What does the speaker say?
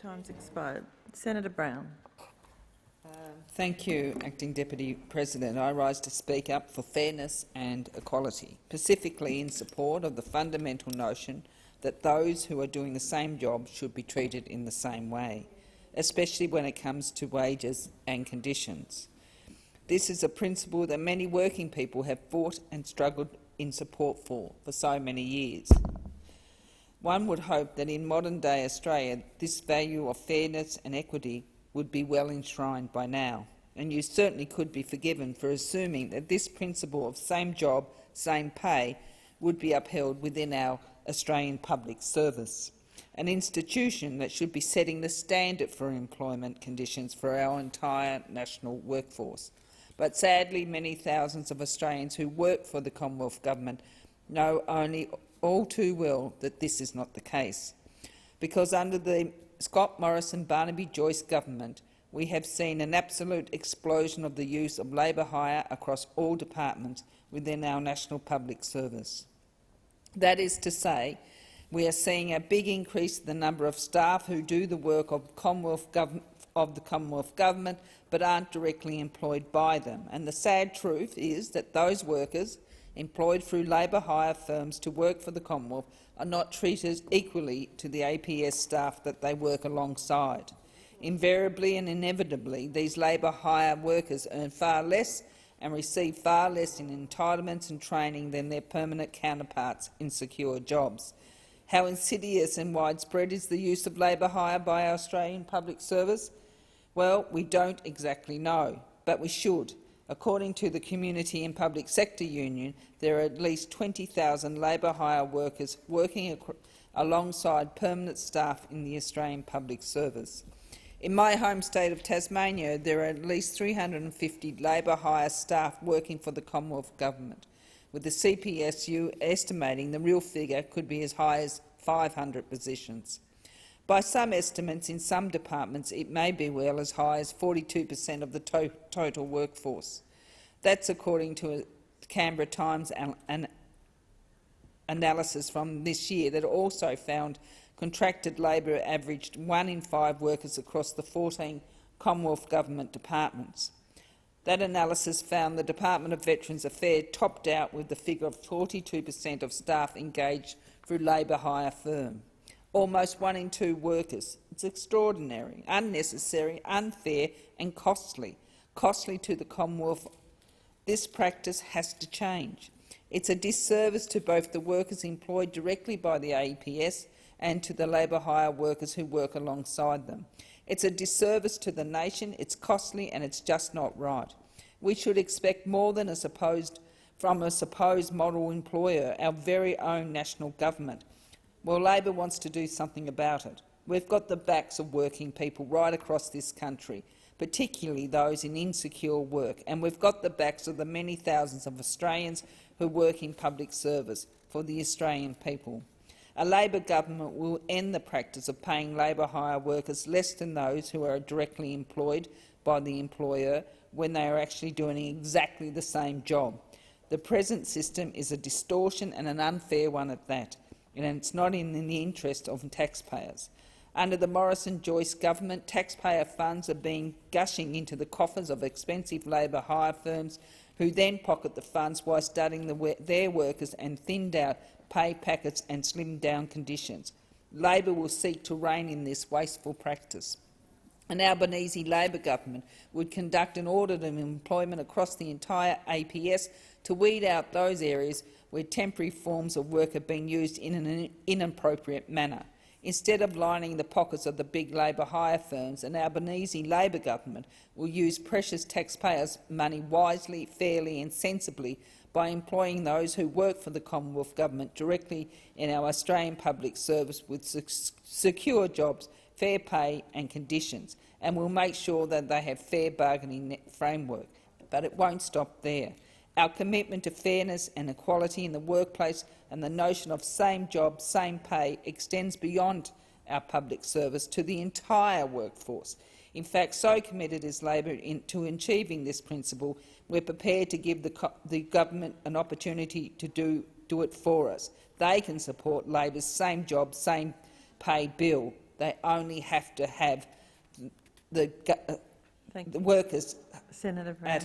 Time's expired. Senator Brown. Thank you, Acting Deputy President. I rise to speak up for fairness and equality, specifically in support of the fundamental notion that those who are doing the same job should be treated in the same way, especially when it comes to wages and conditions. This is a principle that many working people have fought and struggled in support for so many years. One would hope that in modern-day Australia this value of fairness and equity would be well enshrined by now, and you certainly could be forgiven for assuming that this principle of same job, same pay would be upheld within our Australian public service, an institution that should be setting the standard for employment conditions for our entire national workforce. But sadly, many thousands of Australians who work for the Commonwealth Government know only all too well that this is not the case, because under the Scott Morrison-Barnaby-Joyce government, we have seen an absolute explosion of the use of labour hire across all departments within our national public service. That is to say, we are seeing a big increase in the number of staff who do the work of the Commonwealth Government but aren't directly employed by them. And the sad truth is that those workers employed through labour hire firms to work for the Commonwealth are not treated equally to the APS staff that they work alongside. Invariably and inevitably, these labour hire workers earn far less and receive far less in entitlements and training than their permanent counterparts in secure jobs. How insidious and widespread is the use of labour hire by our Australian public service? Well, we don't exactly know, but we should. According to the Community and Public Sector Union, there are at least 20,000 labour hire workers working alongside permanent staff in the Australian public service. In my home state of Tasmania, there are at least 350 labour hire staff working for the Commonwealth Government, with the CPSU estimating the real figure could be as high as 500 positions. By some estimates, in some departments it may be well as high as 42% of the total workforce. That's according to a Canberra Times analysis from this year that also found contracted labour averaged 1 in 5 workers across the 14 Commonwealth Government departments. That analysis found the Department of Veterans Affairs topped out with the figure of 42% of staff engaged through labour hire firm. Almost 1 in 2 workers. It's extraordinary, unnecessary, unfair and costly. Costly to the Commonwealth. This practice has to change. It's a disservice to both the workers employed directly by the APS and to the labour hire workers who work alongside them. It's a disservice to the nation, it's costly and it's just not right. We should expect more than from a supposed model employer, our very own national government. Well, Labor wants to do something about it. We've got the backs of working people right across this country, particularly those in insecure work, and we've got the backs of the many thousands of Australians who work in public service for the Australian people. A Labor government will end the practice of paying labour hire workers less than those who are directly employed by the employer when they are actually doing exactly the same job. The present system is a distortion and an unfair one at that, and it's not in the interest of taxpayers. Under the Morrison-Joyce government, taxpayer funds are being gushing into the coffers of expensive labour hire firms who then pocket the funds while studying their workers and thinned out pay packets and slimmed down conditions. Labor will seek to rein in this wasteful practice. An Albanese Labor government would conduct an audit of employment across the entire APS to weed out those areas where temporary forms of work are being used in an inappropriate manner. Instead of lining the pockets of the big labour hire firms, an Albanese Labor government will use precious taxpayers' money wisely, fairly and sensibly by employing those who work for the Commonwealth Government directly in our Australian public service with secure jobs, fair pay and conditions, and will make sure that they have fair bargaining framework. But it won't stop there. Our commitment to fairness and equality in the workplace and the notion of same job, same pay extends beyond our public service to the entire workforce. In fact, so committed is Labor to achieving this principle, we're prepared to give the government an opportunity to do it for us. They can support Labor's same job, same pay bill. They only have to have the Thank the you. workers Senator Brown. at